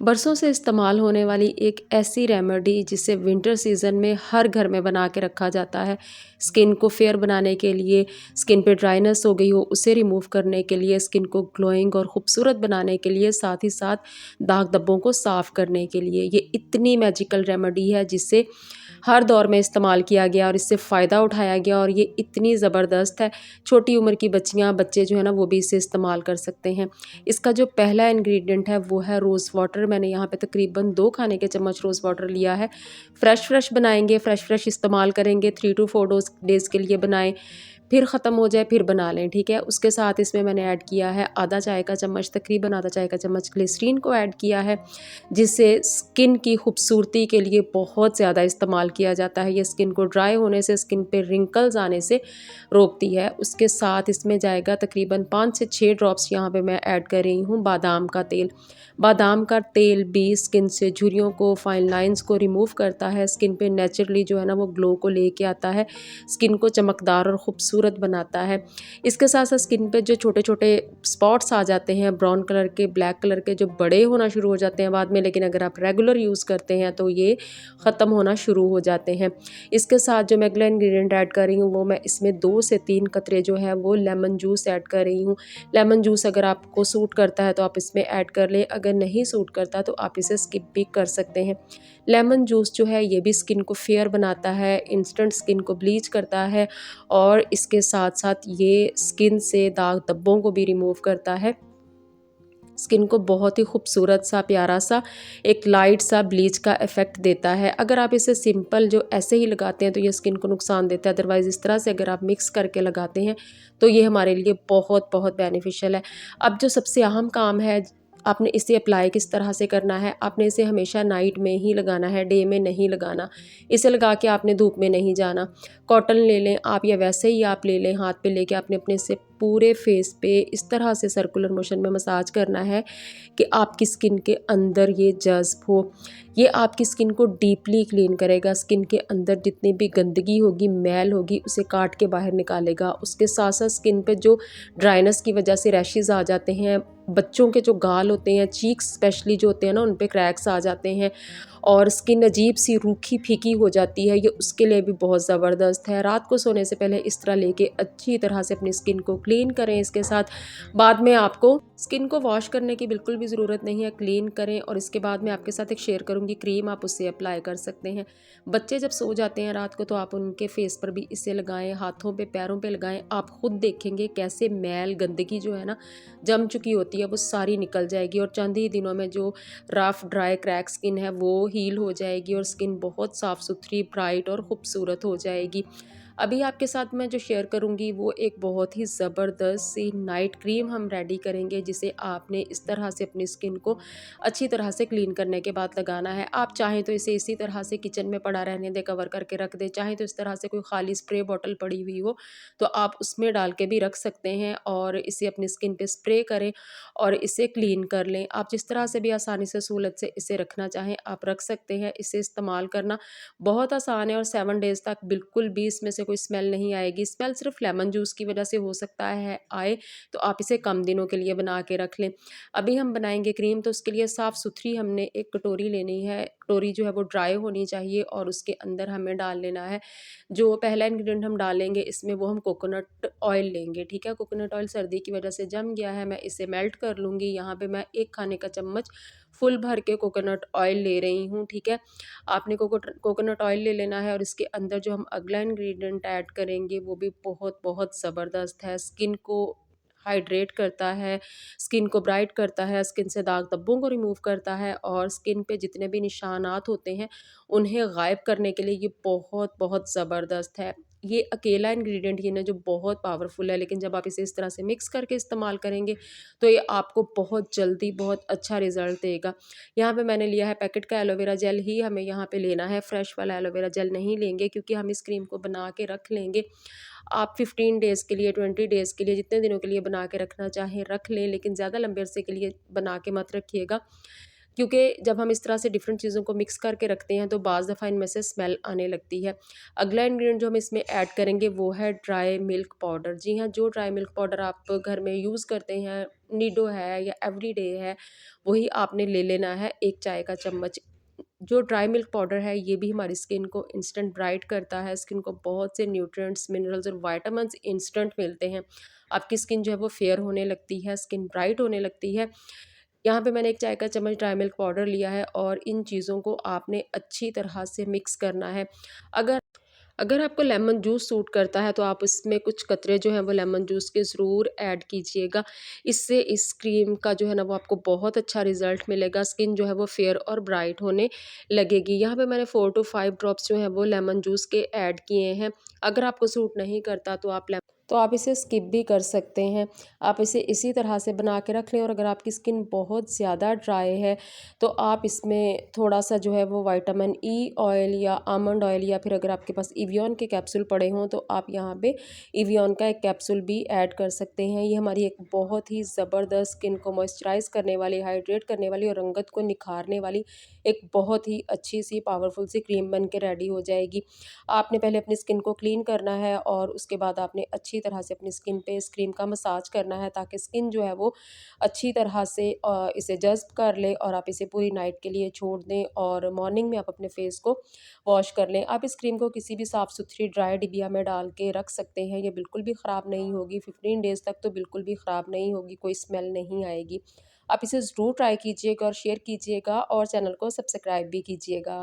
बरसों से इस्तेमाल होने वाली एक ऐसी रेमेडी जिसे विंटर सीज़न में हर घर में बना के रखा जाता है। स्किन को फेयर बनाने के लिए, स्किन पे ड्राइनेस हो गई हो उसे रिमूव करने के लिए, स्किन को ग्लोइंग और खूबसूरत बनाने के लिए, साथ ही साथ दाग धब्बों को साफ़ करने के लिए। ये इतनी मैजिकल रेमेडी है जिसे हर दौर में इस्तेमाल किया गया और इससे फ़ायदा उठाया गया और ये इतनी ज़बरदस्त है, छोटी उम्र की बच्चियाँ, बच्चे जो है ना वो भी इसे इस्तेमाल कर सकते हैं। इसका जो पहला इंग्रेडिएंट है वो है रोज़ वाटर। मैंने यहाँ पे तकरीबन 2 खाने के चम्मच रोज़ वाटर लिया है। फ्रेश बनाएँगे, फ्रेश इस्तेमाल करेंगे, 3 टू 4 डेज़ के लिए बनाएँ, फिर ख़त्म हो जाए फिर बना लें, ठीक है? उसके साथ इसमें मैंने ऐड किया है आधा चाय का चम्मच, तकरीबन आधा चाय का चम्मच ग्लिसरीन को ऐड किया है, जिसे स्किन की खूबसूरती के लिए बहुत ज़्यादा इस्तेमाल किया जाता है। ये स्किन को ड्राई होने से, स्किन पे रिंकल्स आने से रोकती है। उसके साथ इसमें जाएगा तकरीबन 5 से 6 ड्रॉप्स, यहाँ पे मैं ऐड कर रही हूँ बादाम का तेल। बादाम का तेल भी स्किन से झुर्रियों को, फाइन लाइंस को रिमूव करता है, स्किन पे नेचुरली जो है ना वो ग्लो को लेके आता है, स्किन को चमकदार और ख़ूबसूरत बनाता है। इसके साथ साथ स्किन पे जो छोटे छोटे स्पॉट्स आ जाते हैं ब्राउन कलर के, ब्लैक कलर के, जो बड़े होना शुरू हो जाते हैं बाद में, लेकिन अगर आप रेगुलर यूज़ करते हैं तो ये ख़त्म होना शुरू हो जाते हैं। इसके साथ जो मैं अगला इंग्रेडिएंट ऐड कर रही हूँ वो मैं इसमें 2 से 3 कतरे जो है वो लेमन जूस ऐड कर रही हूँ। लेमन जूस अगर आपको सूट करता है तो आप इसमें ऐड कर लें, अगर नहीं सूट करता तो आप इसे स्किप भी कर सकते हैं। लेमन जूस जो है ये भी स्किन को फेयर बनाता है, इंस्टेंट स्किन को ब्लीच करता है और इसके साथ साथ ये स्किन से दाग धब्बों को भी रिमूव करता है। स्किन को बहुत ही खूबसूरत सा, प्यारा सा, एक लाइट सा ब्लीच का इफ़ेक्ट देता है। अगर आप इसे सिंपल जो ऐसे ही लगाते हैं तो ये स्किन को नुकसान देता है, अदरवाइज़ इस तरह से अगर आप मिक्स करके लगाते हैं तो ये हमारे लिए बहुत बहुत बेनिफिशियल है। अब जो सबसे अहम काम है, आपने इसे अप्लाई किस तरह से करना है। आपने इसे हमेशा नाइट में ही लगाना है, डे में नहीं लगाना। इसे लगा के आपने धूप में नहीं जाना। कॉटन ले लें आप या वैसे ही आप ले लें, हाथ पे लेके आपने अपने से पूरे फेस पे इस तरह से सर्कुलर मोशन में मसाज करना है कि आपकी स्किन के अंदर ये जज़्ब हो। ये आपकी स्किन को डीपली क्लीन करेगा, स्किन के अंदर जितनी भी गंदगी होगी, मैल होगी, उसे काट के बाहर निकालेगा। उसके साथ साथ स्किन पे जो ड्राइनेस की वजह से रैशेज़ आ जाते हैं, बच्चों के जो गाल होते हैं, चीक्स स्पेशली जो होते हैं ना, उन पे क्रैक्स आ जाते हैं और स्किन अजीब सी रूखी फीकी हो जाती है, ये उसके लिए भी बहुत ज़बरदस्त है। रात को सोने से पहले इस तरह लेके अच्छी तरह से अपनी स्किन को क्लीन करें। इसके साथ बाद में आपको स्किन को वॉश करने की बिल्कुल भी ज़रूरत नहीं है, क्लीन करें और इसके बाद मैं आपके साथ एक शेयर करूँगी क्रीम, आप उससे अप्लाई कर सकते हैं। बच्चे जब सो जाते हैं रात को तो आप उनके फेस पर भी इसे लगाएं, हाथों पे, पैरों पे लगाएं। आप खुद देखेंगे कैसे मैल गंदगी जो है ना जम चुकी होती है वो सारी निकल जाएगी और चंद ही दिनों में जो रफ ड्राई क्रैक स्किन है वो हील हो जाएगी और स्किन बहुत साफ़ सुथरी, ब्राइट और ख़ूबसूरत हो जाएगी। अभी आपके साथ मैं जो शेयर करूंगी वो एक बहुत ही ज़बरदस्त सी नाइट क्रीम हम रेडी करेंगे, जिसे आपने इस तरह से अपनी स्किन को अच्छी तरह से क्लीन करने के बाद लगाना है। आप चाहें तो इसे इसी तरह से किचन में पड़ा रहने दें, कवर करके रख दें। चाहें तो इस तरह से कोई खाली स्प्रे बॉटल पड़ी हुई हो तो आप उसमें डाल के भी रख सकते हैं और इसे अपनी स्किन पे स्प्रे करें और इसे क्लीन कर लें। आप जिस तरह से भी आसानी से, सहूलत से इसे रखना चाहें आप रख सकते हैं। इसे इस्तेमाल करना बहुत आसान है और 7 डेज़ तक बिल्कुल भी इसमें से कोई स्मेल नहीं आएगी। स्मेल सिर्फ लेमन जूस की वजह से हो सकता है आए, तो आप इसे कम दिनों के लिए बना के रख लें। अभी हम बनाएंगे क्रीम, तो उसके लिए साफ़ सुथरी हमने एक कटोरी लेनी है। कटोरी जो है वो ड्राई होनी चाहिए और उसके अंदर हमें डाल लेना है जो पहला इंग्रेडिएंट हम डालेंगे इसमें, वो हम कोकोनट ऑयल लेंगे, ठीक है। कोकोनट ऑयल सर्दी की वजह से जम गया है, मैं इसे मेल्ट कर लूँगी। यहाँ पे मैं 1 खाने का चम्मच फुल भर के कोकोनट ऑयल ले रही हूँ, ठीक है। आपने कोकोनट ऑयल ले लेना है और इसके अंदर जो हम अगला इंग्रेडिएंट ऐड करेंगे वो भी बहुत बहुत ज़बरदस्त है। स्किन को हाइड्रेट करता है, स्किन को ब्राइट करता है, स्किन से दाग धब्बों को रिमूव करता है और स्किन पे जितने भी निशानात होते हैं उन्हें गायब करने के लिए ये बहुत बहुत ज़बरदस्त है। ये अकेला इंग्रेडिएंट ये ना जो बहुत पावरफुल है, लेकिन जब आप इसे इस तरह से मिक्स करके इस्तेमाल करेंगे तो ये आपको बहुत जल्दी बहुत अच्छा रिजल्ट देगा। यहाँ पे मैंने लिया है पैकेट का एलोवेरा जेल ही हमें यहाँ पे लेना है, फ्रेश वाला एलोवेरा जेल नहीं लेंगे क्योंकि हम इस क्रीम को बना के रख लेंगे। आप 15 डेज़ के लिए, 20 डेज़ के लिए, जितने दिनों के लिए बना के रखना चाहें रख लें, लेकिन ज़्यादा लंबे अरसे के लिए बना के मत रखिएगा। क्योंकि जब हम इस तरह से डिफरेंट चीज़ों को मिक्स करके रखते हैं तो बाज़ दफ़ा इनमें से स्मेल आने लगती है। अगला इंग्रेडिएंट जो हम इसमें ऐड करेंगे वो है ड्राई मिल्क पाउडर। जी हाँ, जो ड्राई मिल्क पाउडर आप घर में यूज़ करते हैं, नीडो है या एवरीडे है, वही आपने ले लेना है 1 चाय का चम्मच। जो ड्राई मिल्क पाउडर है ये भी हमारी स्किन को इंस्टेंट ब्राइट करता है, स्किन को बहुत से न्यूट्रिएंट्स, मिनरल्स और विटामिन्स इंस्टेंट मिलते हैं। आपकी स्किन जो है वो फेयर होने लगती है, स्किन ब्राइट होने लगती है। यहाँ पे मैंने 1 चाय का चम्मच ड्राई मिल्क पाउडर लिया है और इन चीज़ों को आपने अच्छी तरह से मिक्स करना है। अगर अगर आपको लेमन जूस सूट करता है तो आप इसमें कुछ कतरे जो हैं वो लेमन जूस के ज़रूर ऐड कीजिएगा। इससे इस क्रीम का जो है ना वो आपको बहुत अच्छा रिज़ल्ट मिलेगा, स्किन जो है वो फेयर और ब्राइट होने लगेगी। यहाँ पे मैंने 4 टू 5 ड्रॉप्स जो हैं वो लेमन जूस के ऐड किए हैं। अगर आपको सूट नहीं करता तो आप इसे स्किप भी कर सकते हैं। आप इसे इसी तरह से बना के रख लें और अगर आपकी स्किन बहुत ज़्यादा ड्राई है तो आप इसमें थोड़ा-सा जो है वो विटामिन ई ऑयल या आमंड ऑयल या फिर अगर आपके पास एवियन के कैप्सूल पड़े हों तो आप यहाँ पे एवियन का एक कैप्सूल भी ऐड कर सकते हैं। ये हमारी एक बहुत ही ज़बरदस्त स्किन को मॉइस्चराइज़ करने वाली, हाइड्रेट करने वाली और रंगत को निखारने वाली एक बहुत ही अच्छी-सी पावरफुल सी क्रीम बन के रेडी हो जाएगी। आपने पहले अपनी स्किन को क्लीन करना है और उसके बाद आपने अच्छी तरह से अपनी स्किन पे इस क्रीम का मसाज करना है ताकि स्किन जो है वो अच्छी तरह से इसे जज़्ब कर ले और आप इसे पूरी नाइट के लिए छोड़ दें और मॉर्निंग में आप अपने फेस को वॉश कर लें। आप इस क्रीम को किसी भी साफ़-सुथरी ड्राई डिबिया में डाल के रख सकते हैं, ये बिल्कुल भी ख़राब नहीं होगी, 15 डेज़ तक तो बिल्कुल भी ख़राब नहीं होगी, कोई स्मेल नहीं आएगी। आप इसे ज़रूर ट्राई कीजिएगा और शेयर कीजिएगा और चैनल को सब्सक्राइब भी कीजिएगा।